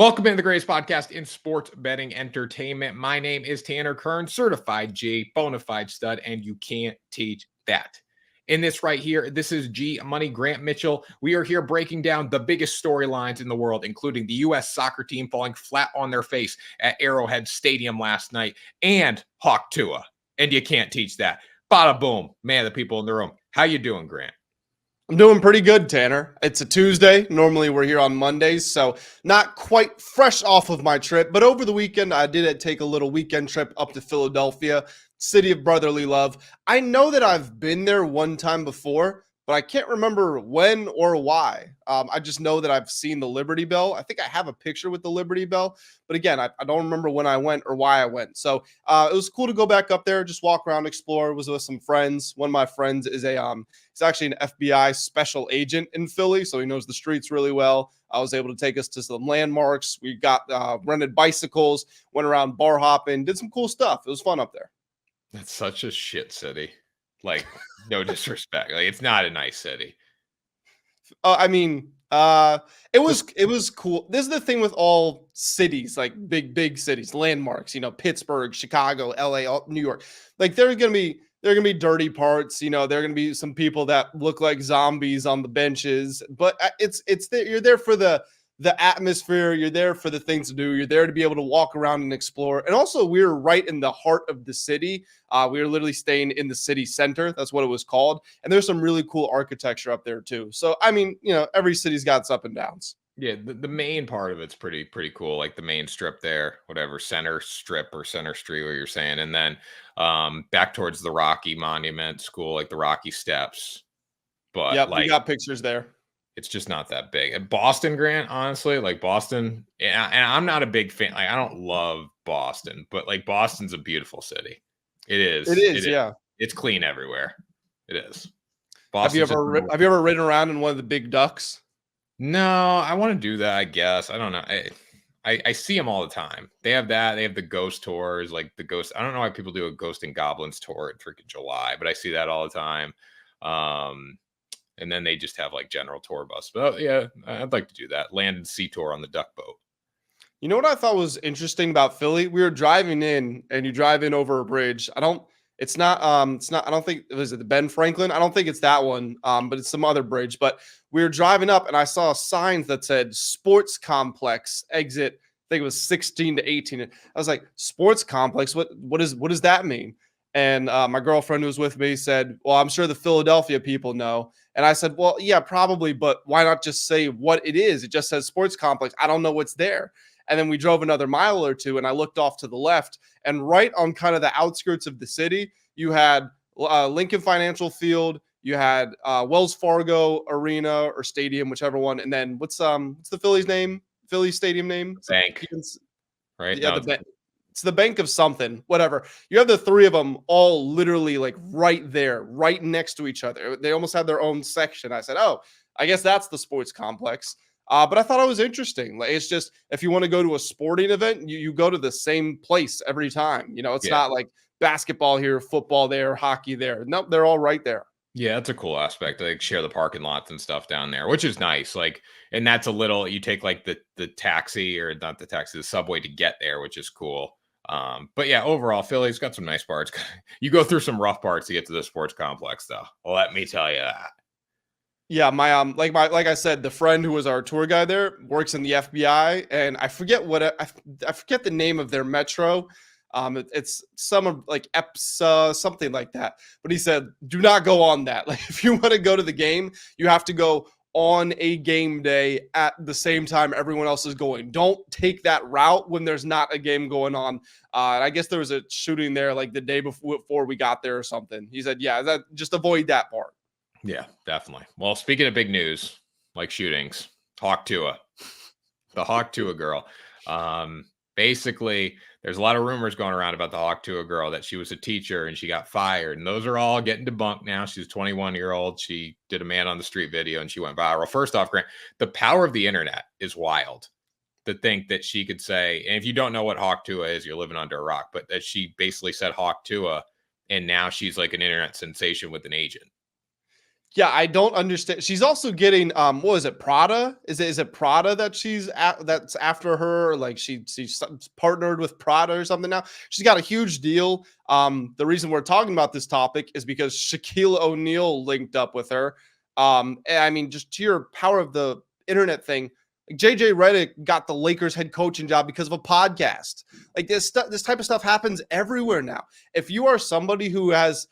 Welcome to the greatest podcast in sports betting entertainment. My name is Tanner Kern, certified G, bona fide stud, and you can't teach that. In this right here, this is G Money Grant Mitchell. We are here breaking down the biggest storylines in the world, including the U.S. soccer team falling flat on their face at Arrowhead Stadium last night and Hawk Tuah. And you can't teach that. Bada boom. Man, the people in the room. How you doing, Grant? I'm doing pretty good, Tanner. It's a Tuesday. Normally we're here on Mondays, so not quite fresh off of my trip. But over the weekend, I did take a little weekend trip up to Philadelphia, city of brotherly love. I know that I've been there one time before, but I can't remember when or why. I just know that I've seen the Liberty Bell. I think I have a picture with the Liberty Bell. But again, I don't remember when I went or why I went. So it was cool to go back up there, just walk around, explore. It was with some friends. One of my friends is he's actually an FBI special agent in Philly, so he knows the streets really well. I was able to take us to some landmarks. We got rented bicycles, went around bar hopping, did some cool stuff. It was fun up there. That's such a shit city. Like, no disrespect. Like, it's not a nice city. It was cool. This is the thing with all cities, like big cities, landmarks, Pittsburgh, Chicago, LA, New York. Like there are gonna be dirty parts, there are gonna be some people that look like zombies on the benches, but you're there for the atmosphere, you're there for the things to do, you're there to be able to walk around and explore. And also we were right in the heart of the city. We were literally staying in the city center. That's what it was called. And there's some really cool architecture up there too. So, every city's got its up and downs. Yeah, the main part of it's pretty cool. Like the main strip there, whatever, center strip or center street, what you're saying. And then back towards the Rocky Monument School, like the Rocky Steps. But yeah, we got pictures there. It's just not that big. And Boston, Grant, honestly, like Boston, and I'm not a big fan. Like, I don't love Boston, but like Boston's a beautiful city. It is. Yeah. It's clean everywhere. It is. Have you ever ridden around in one of the big ducks? No, I want to do that, I guess. I don't know. I see them all the time. They have that. They have the ghost tours, like the ghost. I don't know why people do a Ghost and Goblins tour in freaking July, but I see that all the time. And then they just have like general tour bus. But yeah, I'd like to do that. Land and sea tour on the duck boat. You know what I thought was interesting about Philly? We were driving in and you drive in over a bridge. I don't think was it the Ben Franklin? I don't think it's that one. But it's some other bridge. But we were driving up and I saw signs that said sports complex exit. I think it was 16 to 18. I was like, sports complex? What does that mean? And my girlfriend who was with me said, well, I'm sure the Philadelphia people know. And I said, well, yeah, probably, but why not just say what it is? It just says sports complex. I don't know what's there. And then we drove another mile or two and I looked off to the left, and right on kind of the outskirts of the city, you had Lincoln Financial Field, you had Wells Fargo Arena or Stadium, whichever one. And then what's the Philly Stadium name? Bank. Right? Yeah, no, it's the bank of something, whatever. You have the three of them all literally like right there, right next to each other. They almost had their own section. I said, oh, I guess that's the sports complex. But I thought it was interesting. Like, it's just, if you want to go to a sporting event, you go to the same place every time. It's not like basketball here, football there, hockey there. Nope, they're all right there. Yeah, that's a cool aspect. They share the parking lots and stuff down there, which is nice. Like, and that's a little, you take like the taxi, or not the taxi, the subway to get there, which is cool. But yeah, overall, Philly's got some nice parts. You go through some rough parts to get to the sports complex, though. Well, let me tell you that. Yeah, like I said, the friend who was our tour guide there works in the FBI, and I forget I forget the name of their metro. It's some like EPSA, something like that. But he said, do not go on that. Like, if you want to go to the game, you have to go on a game day at the same time everyone else is going. Don't take that route when there's not a game going on. And I guess there was a shooting there like the day before we got there or something. He said, yeah, just avoid that part. Yeah, definitely. Well, speaking of big news, like shootings, Hawk Tuah, the Hawk Tuah girl. Basically, there's a lot of rumors going around about the Hawk Tuah girl, that she was a teacher and she got fired. And those are all getting debunked now. She's a 21-year-old. She did a man on the street video and she went viral. First off, Grant, the power of the internet is wild. To think that she could say, and if you don't know what Hawk Tuah is, you're living under a rock, but that she basically said Hawk Tuah, and now she's like an internet sensation with an agent. Yeah, I don't understand. She's also getting what was it, Prada? Is it Prada that that's after her? Like she's partnered with Prada or something now. She's got a huge deal. The reason we're talking about this topic is because Shaquille O'Neal linked up with her. And I mean, just to your power of the internet thing, like JJ Redick got the Lakers head coaching job because of a podcast. Like this type of stuff happens everywhere now. If you are somebody who has,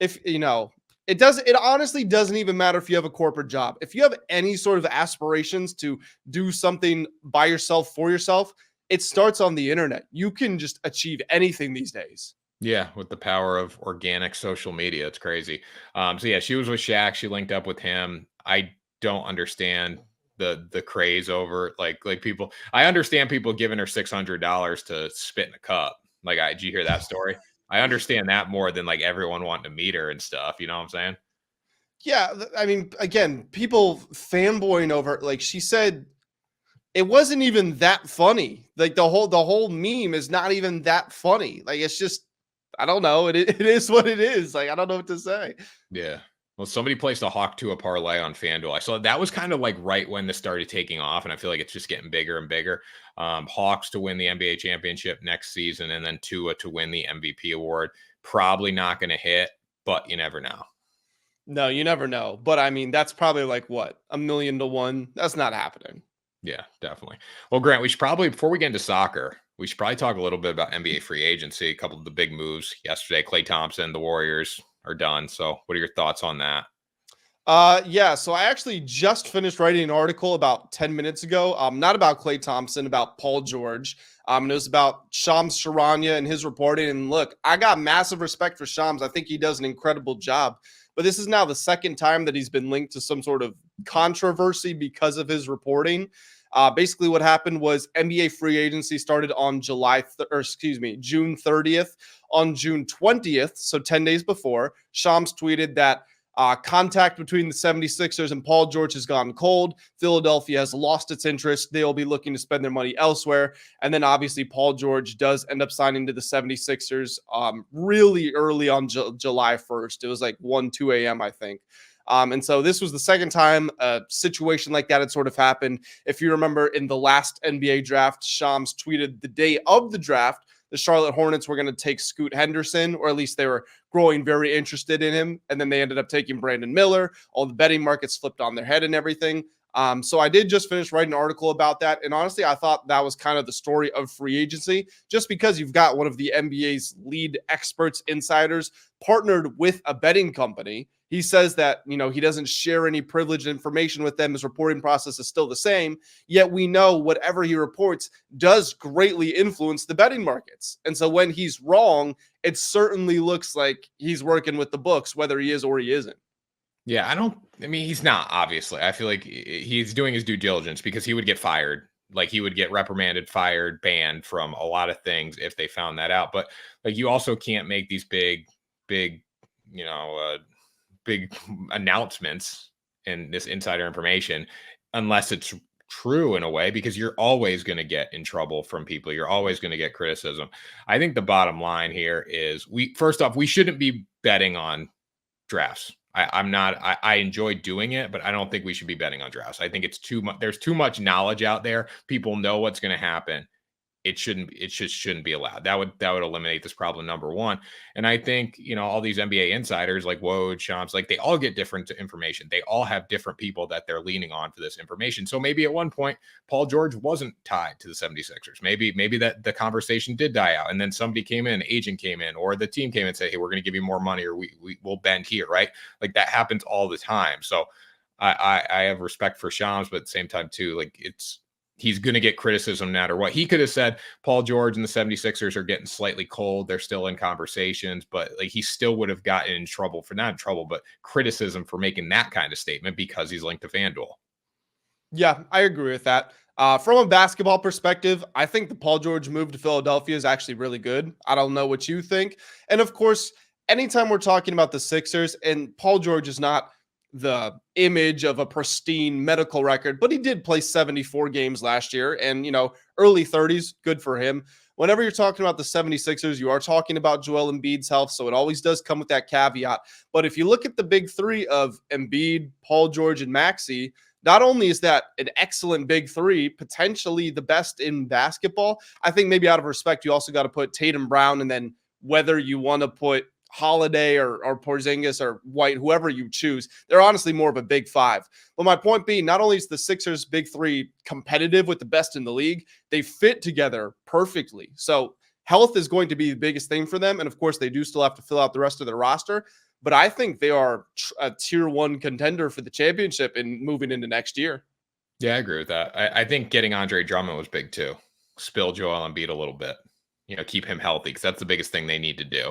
if you know, it honestly doesn't even matter if you have a corporate job. If you have any sort of aspirations to do something by yourself for yourself, it starts on the internet. You can just achieve anything these days. Yeah, with the power of organic social media, it's crazy. So yeah, she was with Shaq. She linked up with him. I don't understand the craze over it. Like people. I understand people giving her $600 to spit in a cup. Did you hear that story? I understand that more than like everyone wanting to meet her and stuff. You know what I'm saying? Yeah, I mean, again, people fanboying over, like she said, it wasn't even that funny. Like the whole meme is not even that funny. Like it's just, I don't know. It is what it is. Like I don't know what to say. Yeah. Well, somebody placed a Hawk Tuah parlay on FanDuel. I saw that was kind of like right when this started taking off, and I feel like it's just getting bigger and bigger. Hawks to win the NBA championship next season, and then Tua to win the MVP award. Probably not going to hit, but you never know. No, you never know. But I mean, that's probably like what, 1,000,000 to 1. That's not happening. Yeah, definitely. Well, Grant, we should probably, before we get into soccer, we should probably talk a little bit about NBA free agency. A couple of the big moves yesterday. Klay Thompson, the Warriors are done. So, what are your thoughts on that? Yeah, so I actually just finished writing an article about 10 minutes ago. Not about Klay Thompson, about Paul George. And it was about Shams Charania and his reporting. And look, I got massive respect for Shams. I think he does an incredible job. But this is now the second time that he's been linked to some sort of controversy because of his reporting. Basically, what happened was NBA free agency started on June 30th. On June 20th, so 10 days before, Shams tweeted that contact between the 76ers and Paul George has gone cold. Philadelphia has lost its interest. They'll be looking to spend their money elsewhere. And then obviously Paul George does end up signing to the 76ers really early on July 1st. It was like 2 a.m., I think. And so this was the second time a situation like that had sort of happened. If you remember in the last NBA draft, Shams tweeted the day of the draft, the Charlotte Hornets were going to take Scoot Henderson, or at least they were growing very interested in him. And then they ended up taking Brandon Miller. All the betting markets flipped on their head and everything. So I did just finish writing an article about that. And honestly, I thought that was kind of the story of free agency, just because you've got one of the NBA's lead experts, insiders, partnered with a betting company. He says that, he doesn't share any privileged information with them. His reporting process is still the same. Yet we know whatever he reports does greatly influence the betting markets. And so when he's wrong, it certainly looks like he's working with the books, whether he is or he isn't. Yeah, he's not, obviously. I feel like he's doing his due diligence because he would get fired. Like he would get reprimanded, fired, banned from a lot of things if they found that out. But like you also can't make these big, big announcements and this insider information unless it's true in a way, because you're always going to get in trouble from people. You're always going to get criticism. I think the bottom line here is we shouldn't be betting on drafts. I enjoy doing it, but I don't think we should be betting on drafts. I think it's too much. There's too much knowledge out there. People know what's going to happen. It just shouldn't be allowed. That would eliminate this problem, number one. And I think, all these NBA insiders like Woj, Shams, like they all get different information. They all have different people that they're leaning on for this information. So maybe at one point, Paul George wasn't tied to the 76ers. Maybe that the conversation did die out. And then somebody came in, agent came in, or the team came in and said, hey, we're going to give you more money, or we'll bend here, right? Like that happens all the time. So I have respect for Shams, but at the same time too, like he's going to get criticism no matter what. He could have said Paul George and the 76ers are getting slightly cold. They're still in conversations, but like he still would have gotten in trouble for, not in trouble, but criticism for making that kind of statement because he's linked to FanDuel. Yeah, I agree with that. From a basketball perspective, I think the Paul George move to Philadelphia is actually really good. I don't know what you think. And of course, anytime we're talking about the Sixers, and Paul George is not the image of a pristine medical record, but he did play 74 games last year and, early 30s, good for him. whenever you're talking about the 76ers, you are talking about Joel Embiid's health. So it always does come with that caveat. But if you look at the big three of Embiid, Paul George, and Maxey, not only is that an excellent big three, potentially the best in basketball, I think maybe out of respect, you also got to put Tatum Brown, and then whether you want to put Holiday or Porzingis or White, whoever you choose, they're honestly more of a big five. But my point being, not only is the Sixers big three competitive with the best in the league, they fit together perfectly. So health is going to be the biggest thing for them. And of course, they do still have to fill out the rest of their roster. But I think they are a tier one contender for the championship and moving into next year. Yeah, I agree with that. I think getting Andre Drummond was big too. Spill Joel Embiid a little bit. Keep him healthy, because that's the biggest thing they need to do.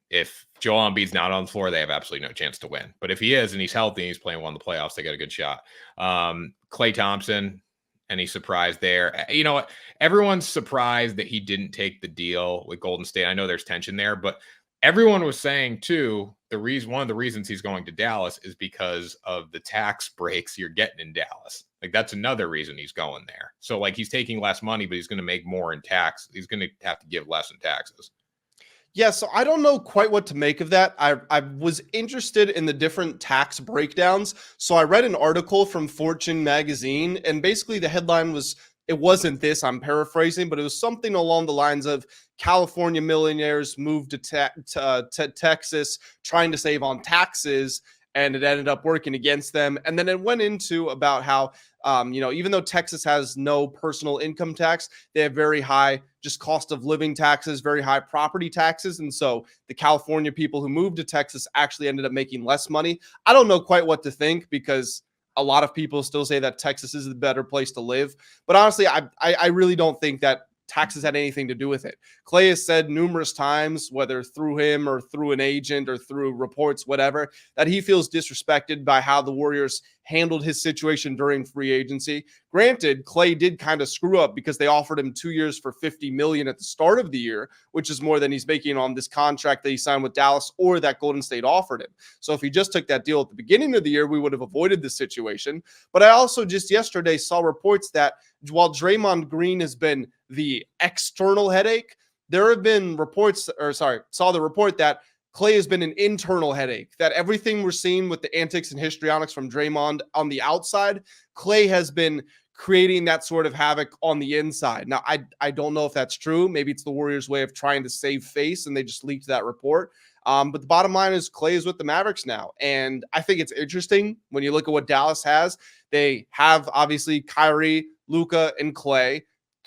If Joel Embiid's not on the floor, they have absolutely no chance to win. But if he is and he's healthy and he's playing one of the playoffs, they got a good shot. Klay Thompson, any surprise there? You know what? Everyone's surprised that he didn't take the deal with Golden State. I know there's tension there, but everyone was saying too, one of the reasons he's going to Dallas is because of the tax breaks you're getting in Dallas. Like, that's another reason he's going there. So like, he's taking less money, but he's going to make more in tax. He's going to have to give less in taxes. Yeah, so I don't know quite what to make of that. I was interested in the different tax breakdowns. So I read an article from Fortune magazine, and basically the headline was, it wasn't this, I'm paraphrasing, but it was something along the lines of California millionaires moved to Texas trying to save on taxes, and it ended up working against them. And then it went into about how, even though Texas has no personal income tax, they have very high just cost of living taxes, very high property taxes. And so the California people who moved to Texas actually ended up making less money. I don't know quite what to think, because a lot of people still say that Texas is the better place to live. But honestly, I really don't think that taxes had anything to do with it. Klay has said numerous times, whether through him or through an agent or through reports, whatever, that he feels disrespected by how the Warriors handled his situation during free agency. Granted, Klay did kind of screw up because they offered him 2 years for $50 million at the start of the year, which is more than he's making on this contract that he signed with Dallas or that Golden State offered him. So if he just took that deal at the beginning of the year, we would have avoided this situation. But I also just yesterday saw reports that while Draymond Green has been the external headache, there have been saw the report that Klay has been an internal headache, that everything we're seeing with the antics and histrionics from Draymond on the outside, Klay has been creating that sort of havoc on the inside. Now, I don't know if that's true. Maybe it's the Warriors' way of trying to save face, and they just leaked that report. But the bottom line is Klay is with the Mavericks now. And I think it's interesting when you look at what Dallas has. They have, obviously, Kyrie, Luka, and Klay.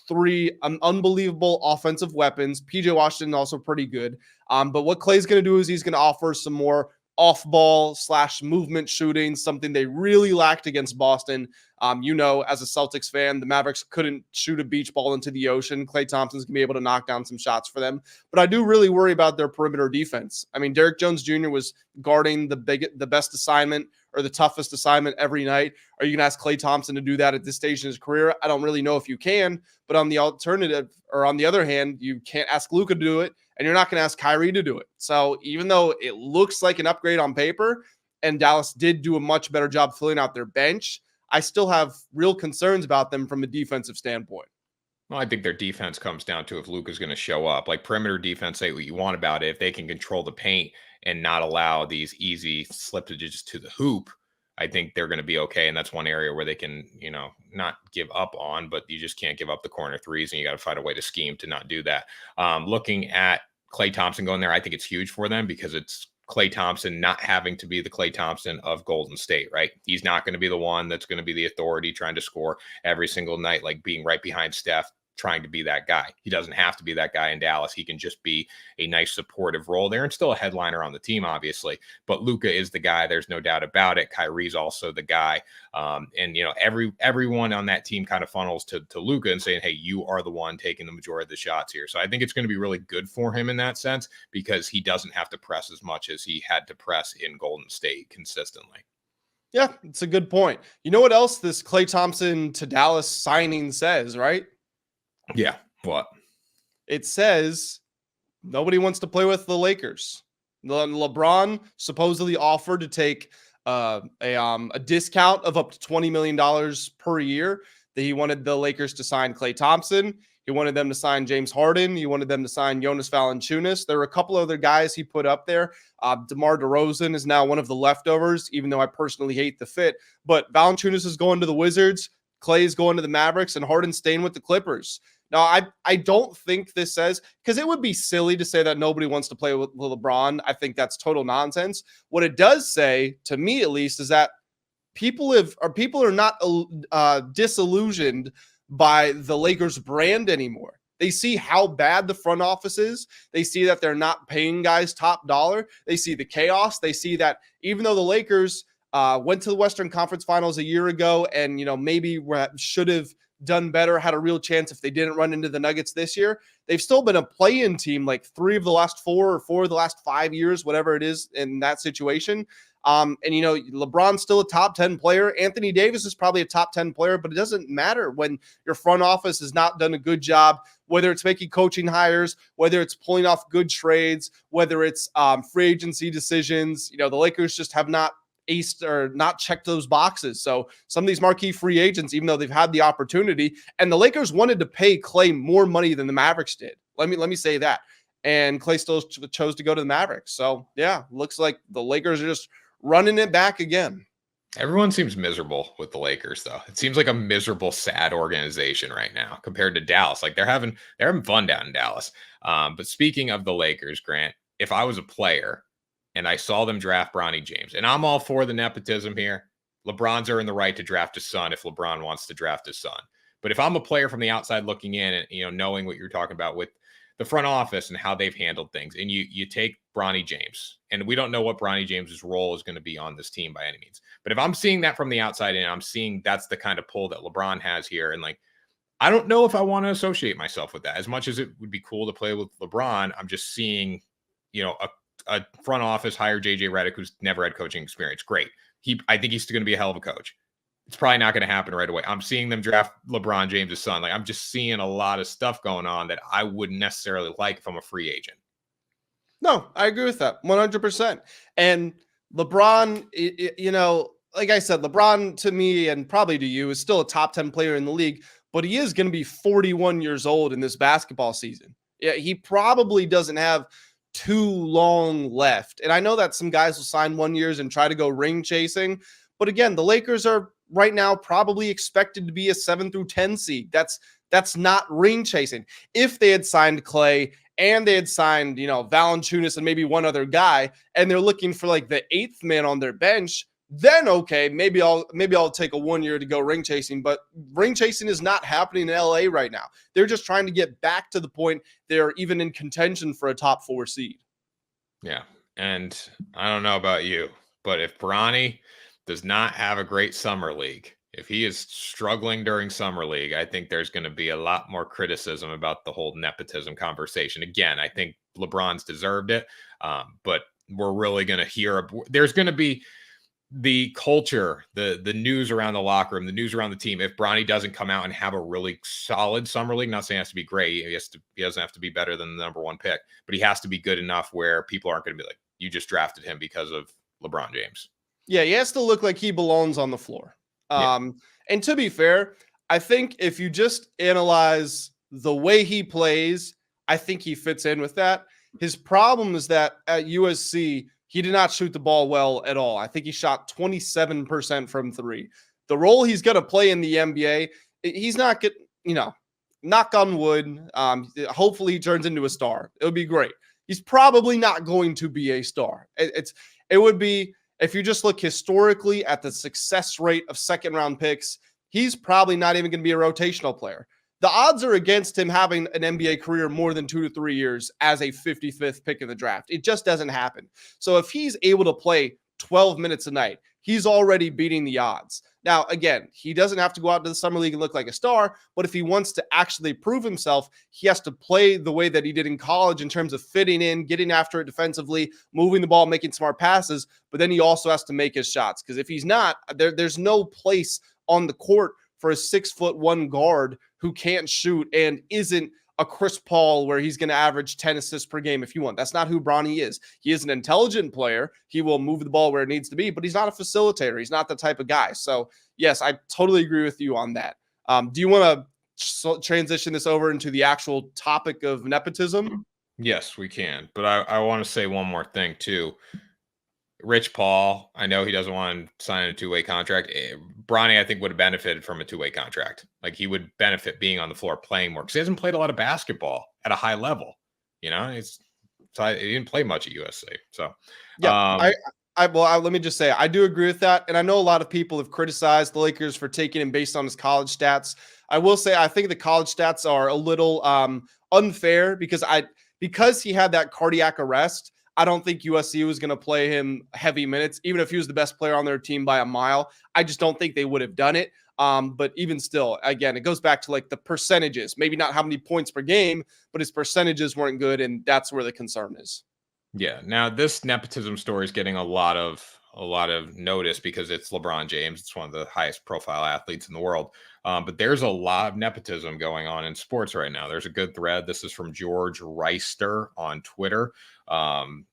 Three unbelievable offensive weapons. PJ Washington also pretty good. But what Klay's going to do is he's going to offer some more off-ball / movement shooting, something they really lacked against Boston. As a Celtics fan, the Mavericks couldn't shoot a beach ball into the ocean. Klay Thompson's going to be able to knock down some shots for them. But I do really worry about their perimeter defense. I mean, Derrick Jones Jr. was guarding the best assignment or the toughest assignment every night. Are you going to ask Klay Thompson to do that at this stage in his career? I don't really know if you can. But on the other hand, you can't ask Luka to do it, and you're not going to ask Kyrie to do it. So even though it looks like an upgrade on paper, and Dallas did do a much better job filling out their bench, I still have real concerns about them from a defensive standpoint. Well, I think their defense comes down to if Luka's going to show up. Like, perimeter defense, say what you want about it. If they can control the paint and not allow these easy slipages to the hoop, I think they're going to be okay. And that's one area where they can, not give up on, but you just can't give up the corner threes, and you got to find a way to scheme to not do that. Looking at Klay Thompson going there, I think it's huge for them, because it's Klay Thompson not having to be the Klay Thompson of Golden State, right? He's not going to be the one that's going to be the authority trying to score every single night, like being right behind Steph, trying to be that guy. He doesn't have to be that guy in Dallas. He can just be a nice supportive role there and still a headliner on the team, obviously. But Luka is the guy. There's no doubt about it. Kyrie's also the guy. Everyone on that team kind of funnels to Luka and saying, hey, you are the one taking the majority of the shots here. So I think it's going to be really good for him in that sense, because he doesn't have to press as much as he had to press in Golden State consistently. Yeah, it's a good point. You know what else this Klay Thompson to Dallas signing says, right? Yeah. What? It says nobody wants to play with the Lakers. LeBron supposedly offered to take a discount of up to $20 million per year that he wanted the Lakers to sign Klay Thompson. He wanted them to sign James Harden. He wanted them to sign Jonas Valanciunas. There were a couple other guys he put up there. DeMar DeRozan is now one of the leftovers, even though I personally hate the fit. But Valanciunas is going to the Wizards. Klay is going to the Mavericks, and Harden's staying with the Clippers. Now, I don't think this says, because it would be silly to say that nobody wants to play with LeBron. I think that's total nonsense. What it does say, to me at least, is that people are not disillusioned by the Lakers brand anymore. They see how bad the front office is. They see that they're not paying guys top dollar. They see the chaos. They see that even though the Lakers went to the Western Conference Finals a year ago and, maybe should have done better, had a real chance if they didn't run into the Nuggets this year, they've still been a play-in team like 3 of the last 4 or 4 of the last 5 years, whatever it is in that situation. And LeBron's still a top 10 player. Anthony Davis is probably a top 10 player, but it doesn't matter when your front office has not done a good job, whether it's making coaching hires, whether it's pulling off good trades, whether it's free agency decisions. The Lakers just have not aced or not checked those boxes. So some of these marquee free agents, even though they've had the opportunity, and the Lakers wanted to pay Klay more money than the Mavericks did. Let me say that. And Klay still chose to go to the Mavericks. So yeah, looks like the Lakers are just running it back again. Everyone seems miserable with the Lakers, though. It seems like a miserable, sad organization right now compared to Dallas. Like they're having fun down in Dallas. But speaking of the Lakers, Grant, if I was a player and I saw them draft Bronny James, and I'm all for the nepotism here. LeBron's earned the right to draft his son if LeBron wants to draft his son. But if I'm a player from the outside looking in and, knowing what you're talking about with the front office and how they've handled things, and you take Bronny James, and we don't know what Bronny James's role is going to be on this team by any means. But if I'm seeing that from the outside and I'm seeing that's the kind of pull that LeBron has here, and I don't know if I want to associate myself with that. As much as it would be cool to play with LeBron, I'm just seeing, a front office hire JJ Redick, who's never had coaching experience. Great. I think he's going to be a hell of a coach. It's probably not going to happen right away. I'm seeing them draft LeBron James' son. I'm just seeing a lot of stuff going on that I wouldn't necessarily like if I'm a free agent. No, I agree with that 100%. And LeBron, like I said, LeBron to me and probably to you is still a top 10 player in the league, but he is going to be 41 years old in this basketball season. Yeah, he probably doesn't have too long left. And I know that some guys will sign 1 year and try to go ring chasing. But again, the Lakers are right now probably expected to be a 7 through 10 seed. That's not ring chasing. If they had signed Klay and they had signed, Valanciunas and maybe one other guy, and they're looking for like the 8th man on their bench, then okay, maybe I'll take a 1 year to go ring chasing. But ring chasing is not happening in LA right now. They're just trying to get back to the point they're even in contention for a top 4 seed. Yeah. And I don't know about you, but if Bronny does not have a great summer league, if he is struggling during summer league, I think there's going to be a lot more criticism about the whole nepotism conversation. Again, I think LeBron's deserved it, but we're really going to hear. There's going to be the culture, the news around the locker room, the news around the team. If Bronny doesn't come out and have a really solid summer league, not saying it has to be great, he doesn't have to be better than the number 1 pick, but he has to be good enough where people aren't going to be like, you just drafted him because of LeBron James. Yeah, he has to look like he belongs on the floor. And to be fair, I think if you just analyze the way he plays, I think he fits in with that. His problem is that at USC, he did not shoot the ball well at all. I think he shot 27% from 3. The role he's going to play in the NBA, he's not getting, knock on wood. Hopefully he turns into a star. It would be great. He's probably not going to be a star. It would be, if you just look historically at the success rate of second-round picks, he's probably not even going to be a rotational player. The odds are against him having an NBA career more than 2 to 3 years as a 55th pick in the draft. It just doesn't happen. So if he's able to play 12 minutes a night, he's already beating the odds. Now, again, he doesn't have to go out to the summer league and look like a star, but if he wants to actually prove himself, he has to play the way that he did in college in terms of fitting in, getting after it defensively, moving the ball, making smart passes, but then he also has to make his shots. Because if he's not, there's no place on the court for a 6'1" guard who can't shoot and isn't a Chris Paul where he's going to average 10 assists per game if you want. That's not who Bronny is. He is an intelligent player. He will move the ball where it needs to be, but he's not a facilitator. He's not the type of guy. So yes, I totally agree with you on that. Do you want to transition this over into the actual topic of nepotism? Yes, we can. But I want to say one more thing too. Rich Paul, I know he doesn't want to sign a two-way contract. Bronny, I think, would have benefited from a two-way contract. Like, he would benefit being on the floor playing more because he hasn't played a lot of basketball at a high level. He didn't play much at USC. So, yeah, let me just say, I do agree with that. And I know a lot of people have criticized the Lakers for taking him based on his college stats. I will say, I think the college stats are a little unfair because he had that cardiac arrest. I don't think USC was going to play him heavy minutes, even if he was the best player on their team by a mile. I just don't think they would have done it. But even still, again, it goes back to like the percentages, maybe not how many points per game, but his percentages weren't good. And that's where the concern is. Yeah. Now, this nepotism story is getting a lot of notice because it's LeBron James. It's one of the highest profile athletes in the world. But there's a lot of nepotism going on in sports right now. There's a good thread. This is from George Reister on Twitter.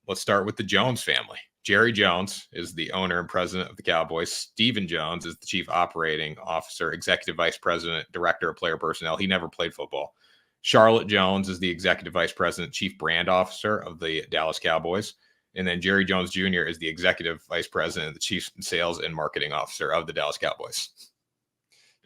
Let's start with the Jones family. Jerry Jones is the owner and president of the Cowboys. Stephen Jones is the chief operating officer, executive vice president, director of player personnel. He never played football. Charlotte Jones is the executive vice president, chief brand officer of the Dallas Cowboys. And then Jerry Jones Jr. is the executive vice president, the chief sales and marketing officer of the Dallas Cowboys.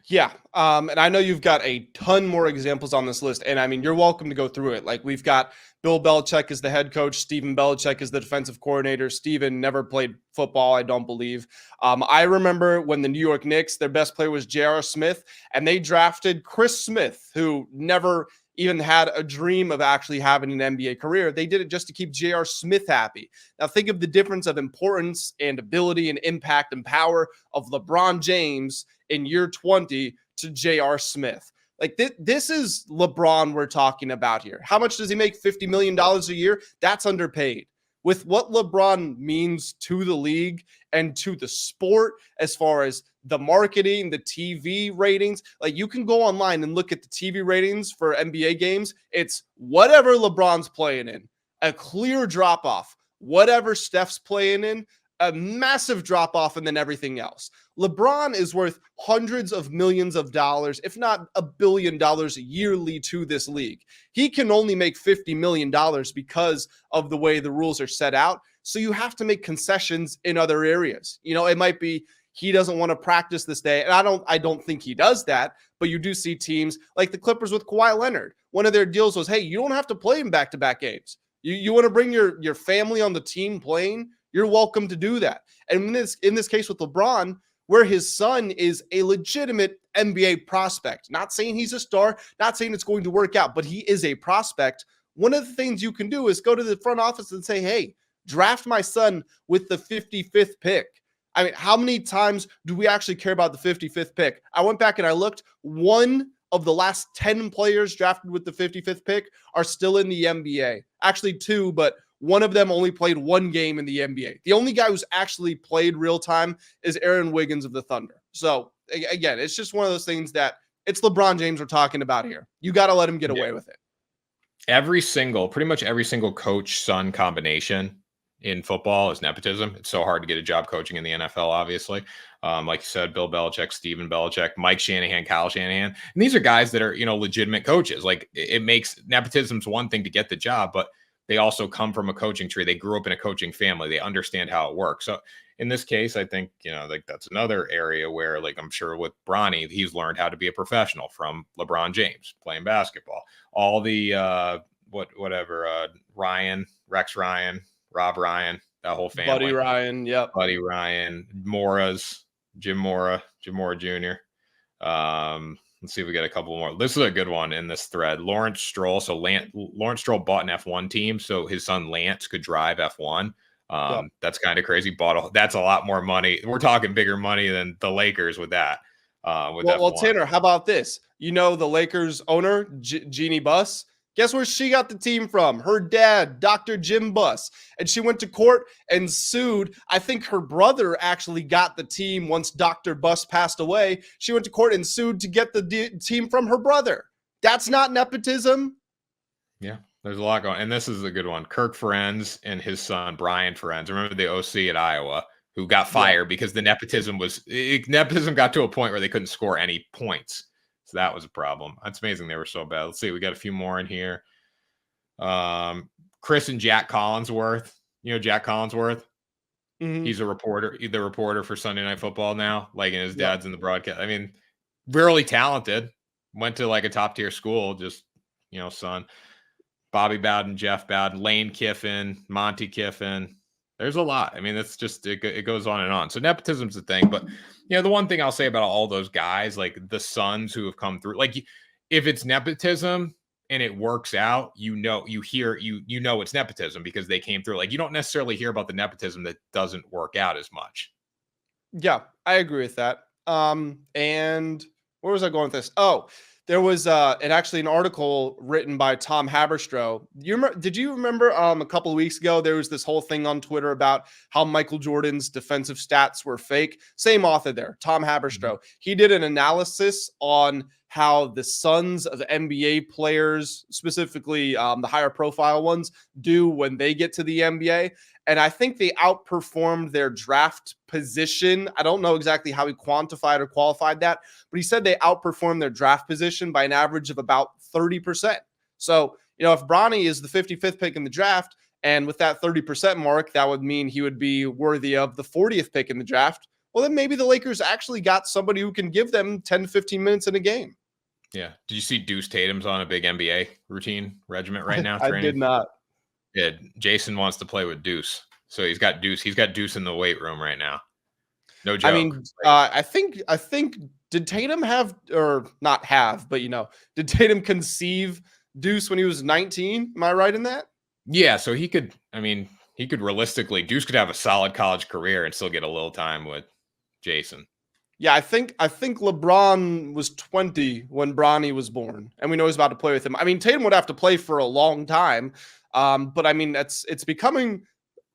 Yeah. And I know you've got a ton more examples on this list. And I mean, you're welcome to go through it. Like, we've got Bill Belichick as the head coach. Stephen Belichick is the defensive coordinator. Stephen never played football, I don't believe. I remember when the New York Knicks, their best player was J.R. Smith, and they drafted Chris Smith, who never even had a dream of actually having an NBA career. They did it just to keep J.R. Smith happy. Now think of the difference of importance and ability and impact and power of LeBron James in year 20 to J.R. Smith. Like, this is LeBron we're talking about here. How much does he make? $50 million a year? That's underpaid. With what LeBron means to the league and to the sport, as far as the marketing, the TV ratings, like, you can go online and look at the TV ratings for NBA games. It's whatever LeBron's playing in, a clear drop off. Whatever Steph's playing in, a massive drop off, and then everything else. LeBron is worth hundreds of millions of dollars, if not $1 billion yearly to this league. He can only make $50 million because of the way the rules are set out. So you have to make concessions in other areas. You know, it might be he doesn't want to practice this day. And I don't think he does that, but you do see teams like the Clippers with Kawhi Leonard. One of their deals was, hey, you don't have to play in back-to-back games. You want to bring your family on the team playing, you're welcome to do that. And in this case with LeBron, where his son is a legitimate NBA prospect, not saying he's a star, not saying it's going to work out, but he is a prospect. One of the things you can do is go to the front office and say, hey, draft my son with the 55th pick. I mean, how many times do we actually care about the 55th pick? I went back and I looked. One of the last 10 players drafted with the 55th pick are still in the NBA. Actually, two, but one of them only played one game in the NBA. The only guy who's actually played real time is Aaron Wiggins of the Thunder. So again, it's just one of those things that it's LeBron James we're talking about here. You got to let him get away with it. Pretty much every single coach-son combination in football is nepotism. It's so hard to get a job coaching in the NFL, obviously. Like you said, Bill Belichick, Stephen Belichick, Mike Shanahan, Kyle Shanahan. And these are guys that are, legitimate coaches. Like, it makes nepotism's one thing to get the job, but they also come from a coaching tree. They grew up in a coaching family. They understand how it works. So in this case, I think, that's another area where, like, I'm sure with Bronny, he's learned how to be a professional from LeBron James playing basketball. All the, Ryan, Rex Ryan, Rob Ryan, that whole family. Buddy Ryan, yep. Buddy Ryan, Jim Mora Jr. Let's see if we get a couple more. This is a good one in this thread. Lawrence Stroll. So Lawrence Stroll bought an F1 team so his son Lance could drive F1. That's kind of crazy. That's a lot more money. We're talking bigger money than the Lakers with that. Well, Tanner, how about this? The Lakers owner, Jeannie Buss. Guess where she got the team from? Her dad, Dr. Jim Buss. And she went to court and sued. I think her brother actually got the team once Dr. Buss passed away. She went to court and sued to get the team from her brother. That's not nepotism. Yeah, there's a lot going on. And this is a good one. Kirk Ferenz and his son, Brian Ferenz. Remember the OC at Iowa who got fired because the nepotism got to a point where they couldn't score any points. So that was a problem. It's amazing they were so bad. Let's see. We got a few more in here. Chris and Jack Collinsworth. You know Jack Collinsworth? Mhm. He's the reporter for Sunday Night Football now. Like, and his Yep. dad's in the broadcast. I mean, really talented. Went to like a top tier school. Just, son. Bobby Bowden, Jeff Bowden, Lane Kiffin, Monty Kiffin. There's a lot. I mean, it's just it goes on and on. So nepotism's a thing. But the one thing I'll say about all those guys, like the sons who have come through, like if it's nepotism and it works out, you know it's nepotism because they came through. Like you don't necessarily hear about the nepotism that doesn't work out as much. Yeah, I agree with that. And where was I going with this? Oh, there was an article written by Tom Haberstroh. Did you remember a couple of weeks ago there was this whole thing on Twitter about how Michael Jordan's defensive stats were fake? Same author there, Tom Haberstroh. He did an analysis on how the sons of NBA players, specifically the higher profile ones, do when they get to the NBA. And I think they outperformed their draft position. I don't know exactly how he quantified or qualified that, but he said they outperformed their draft position by an average of about 30%. So, if Bronny is the 55th pick in the draft, and with that 30% mark, that would mean he would be worthy of the 40th pick in the draft. Well, then maybe the Lakers actually got somebody who can give them 10 to 15 minutes in a game. Yeah. Did you see Deuce Tatum's on a big NBA regiment right now? I did not. Yeah, Jason wants to play with Deuce. So he's got Deuce in the weight room right now. No joke. I mean, I think did Tatum have, or not have, but did Tatum conceive Deuce when he was 19? Am I right in that? Yeah, so he could realistically, Deuce could have a solid college career and still get a little time with Jason. Yeah, I think LeBron was 20 when Bronny was born, and we know he's about to play with him. I mean, Tatum would have to play for a long time, but I mean, it's becoming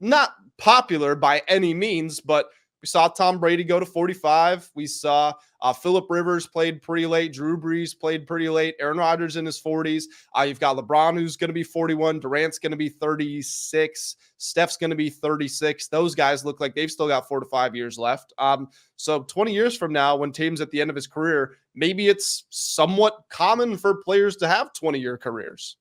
not popular by any means. But we saw Tom Brady go to 45. We saw Phillip Rivers played pretty late. Drew Brees played pretty late. Aaron Rodgers in his 40s. You've got LeBron who's going to be 41. Durant's going to be 36. Steph's going to be 36. Those guys look like they've still got 4 to 5 years left. So 20 years from now, when Tatum's at the end of his career, maybe it's somewhat common for players to have 20-year careers.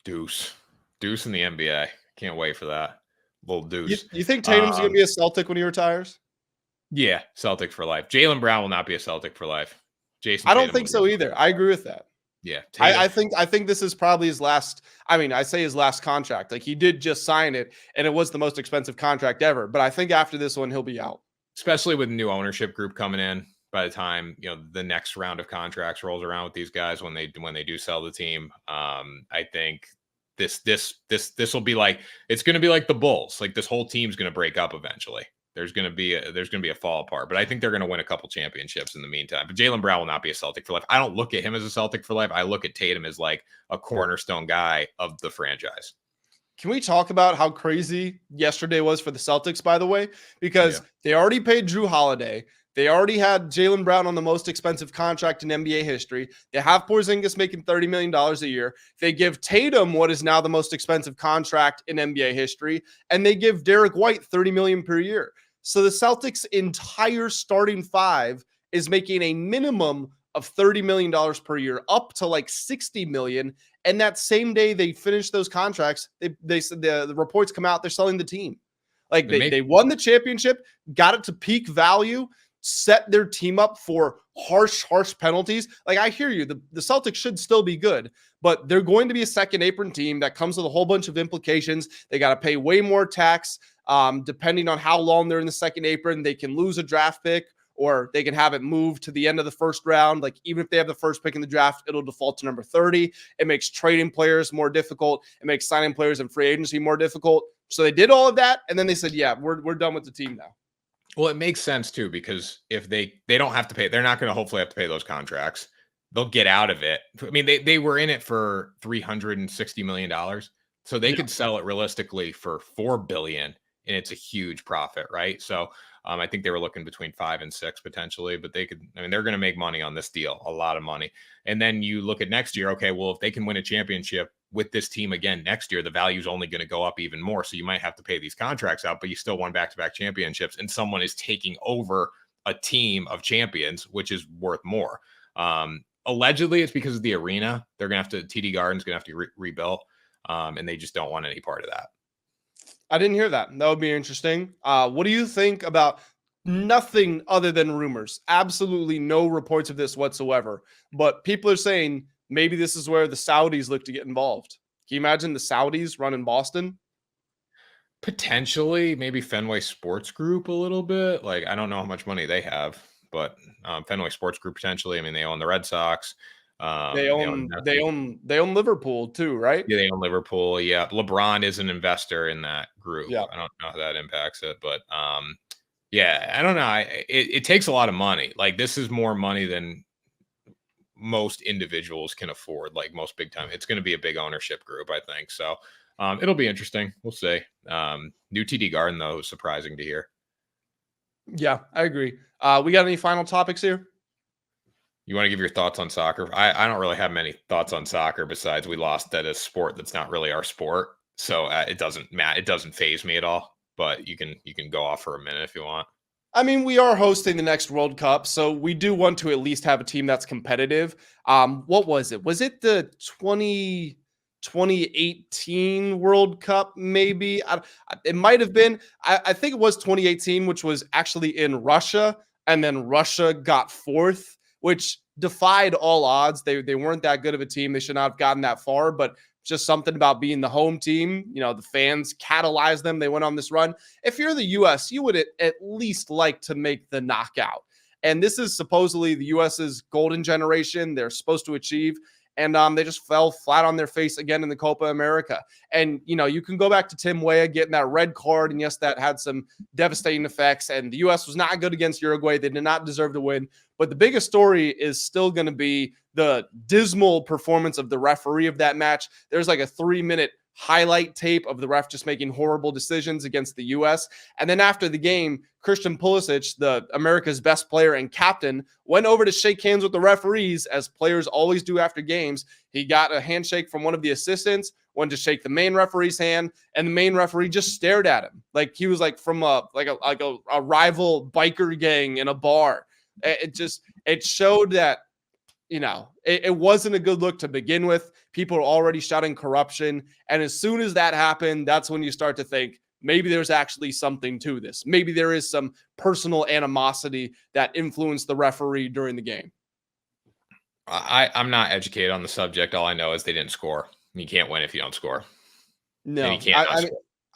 Deuce in the NBA. Can't wait for that. Little Deuce. You think Tatum's going to be a Celtic when he retires? Yeah, Celtic for life. Jaylen Brown will not be a Celtic for life. Jason, I don't think so either. I agree with that. Yeah, I think this is probably his last. I mean, I say his last contract. Like he did just sign it, and it was the most expensive contract ever. But I think after this one, he'll be out. Especially with new ownership group coming in. By the time the next round of contracts rolls around with these guys, when they do sell the team, I think this will be like, it's going to be like the Bulls. Like this whole team's going to break up eventually. There's going to be a fall apart, but I think they're going to win a couple championships in the meantime. But Jaylen Brown will not be a Celtic for life. I don't look at him as a Celtic for life. I look at Tatum as like a cornerstone guy of the franchise. Can we talk about how crazy yesterday was for the Celtics, by the way? Because they already paid Drew Holiday. They already had Jaylen Brown on the most expensive contract in NBA history. They have Porzingis making $30 million a year. They give Tatum what is now the most expensive contract in NBA history. And they give Derek White $30 million per year. So the Celtics' entire starting five is making a minimum of $30 million per year, up to like $60 million. And that same day they finish those contracts, they said the reports come out, they're selling the team. Like they won the championship, got it to peak value, set their team up for harsh penalties. Like I hear you, the Celtics should still be good, but they're going to be a second apron team that comes with a whole bunch of implications. They got to pay way more tax. Depending on how long they're in the second apron, they can lose a draft pick or they can have it moved to the end of the first round. Like even if they have the first pick in the draft, it'll default to number 30. It makes trading players more difficult. It makes signing players in free agency more difficult. So they did all of that. And then they said, yeah, we're done with the team now. Well, it makes sense too, because if they don't have to pay, they're not going to hopefully have to pay those contracts. They'll get out of it. I mean, they were in it for $360 million. So they could sell it realistically for $4 billion. And it's a huge profit, right? So I think they were looking between 5 and 6 potentially, but they're going to make money on this deal, a lot of money. And then you look at next year, okay, well, if they can win a championship with this team again next year, the value is only going to go up even more. So you might have to pay these contracts out, but you still won back-to-back championships, and someone is taking over a team of champions, which is worth more. allegedly it's because of the arena. They're going to have to, TD Garden's going to have to be rebuilt. And they just don't want any part of that. I didn't hear that. That would be interesting. What do you think about nothing other than rumors? Absolutely no reports of this whatsoever. But people are saying maybe this is where the Saudis look to get involved. Can you imagine the Saudis running Boston? Potentially, maybe Fenway Sports Group a little bit. Like, I don't know how much money they have, but Fenway Sports Group potentially. I mean, they own the Red Sox. They own Liverpool too, right? Yeah, they own Liverpool. Yeah, LeBron is an investor in that group. Yeah. I don't know how that impacts it, but yeah, I don't know. It takes a lot of money. Like, this is more money than most individuals can afford. Like, most big time, it's going to be a big ownership group, I think. So it'll be interesting. We'll see. New TD Garden though is surprising to hear. Yeah, I agree. We got any final topics here? You want to give your thoughts on soccer? I don't really have many thoughts on soccer besides we lost at a sport that's not really our sport. So it doesn't matter. It doesn't faze me at all. But you can go off for a minute if you want. I mean, we are hosting the next World Cup, so we do want to at least have a team that's competitive. What was it? Was it the 2018 World Cup, maybe? It might have been. I think it was 2018, which was actually in Russia, and then Russia got fourth, which defied all odds. They weren't that good of a team. They should not have gotten that far, but just something about being the home team. You know, the fans catalyzed them. They went on this run. If you're the U.S., you would at least like to make the knockout. And this is supposedly the U.S.'s golden generation. They're supposed to achieve. And they just fell flat on their face again in the Copa America. And, you know, you can go back to Tim Weah getting that red card. And yes, that had some devastating effects. And the U.S. was not good against Uruguay. They did not deserve to win. But the biggest story is still going to be the dismal performance of the referee of that match. There's like a 3-minute highlight tape of the ref just making horrible decisions against the U.S. And then after the game, Christian Pulisic, the America's best player and captain, went over to shake hands with the referees, as players always do after games. He got a handshake from one of the assistants, went to shake the main referee's hand, and the main referee just stared at him like he was like from a rival biker gang in a bar. It showed that, you know, it wasn't a good look to begin with. People are already shouting corruption. And as soon as that happened, that's when you start to think maybe there's actually something to this. Maybe there is some personal animosity that influenced the referee during the game. I'm not educated on the subject. All I know is they didn't score. You can't win if you don't score. No,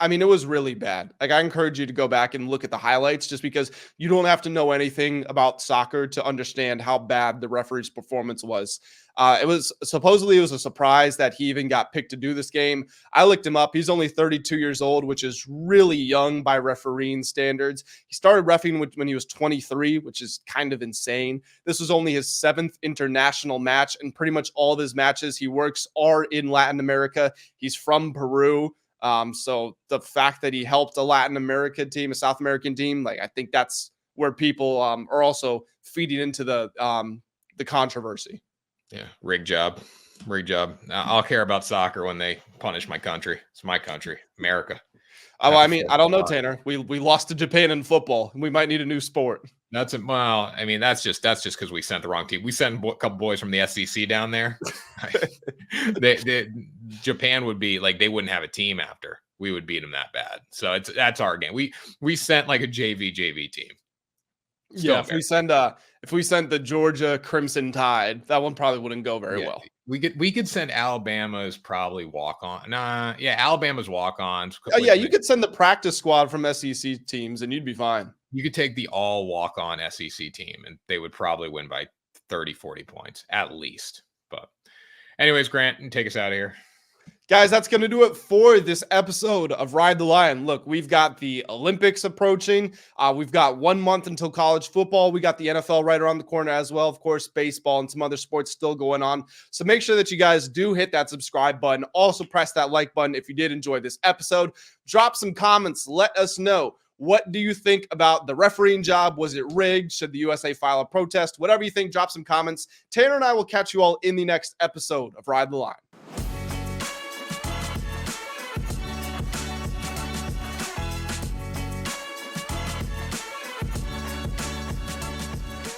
I mean, it was really bad. Like, I encourage you to go back and look at the highlights, just because you don't have to know anything about soccer to understand how bad the referee's performance was. It was a surprise that he even got picked to do this game. I looked him up. He's only 32 years old, which is really young by refereeing standards. He started reffing when he was 23, which is kind of insane. This was only his 7th international match, and pretty much all of his matches he works are in Latin America. He's from Peru. So the fact that he helped a Latin American team, a South American team, like, I think that's where people are also feeding into the controversy. Yeah, rig job. I'll care about soccer when they punish my country. It's my country, America. Oh, I mean, I don't know, Tanner. We lost to Japan in football. We might need a new sport. That's just because we sent the wrong team. We sent a couple boys from the SEC down there. Japan would be like, they wouldn't have a team after. We would beat them that bad. So that's our game. We sent like a JV team. Still, yeah, if we sent the Georgia Crimson Tide, that one probably wouldn't go very well. We could send Alabama's probably walk-on. Alabama's walk-ons. Oh, yeah, you could send the practice squad from SEC teams and you'd be fine. You could take the all walk-on SEC team and they would probably win by 30, 40 points at least. But anyways, Grant, take us out of here. Guys, that's going to do it for this episode of Ride the Lion. Look, we've got the Olympics approaching. We've got 1 month until college football. We got the NFL right around the corner as well. Of course, baseball and some other sports still going on. So make sure that you guys do hit that subscribe button. Also press that like button if you did enjoy this episode. Drop some comments. Let us know. What do you think about the refereeing job? Was it rigged? Should the USA file a protest? Whatever you think, drop some comments. Tanner and I will catch you all in the next episode of Ride the Line.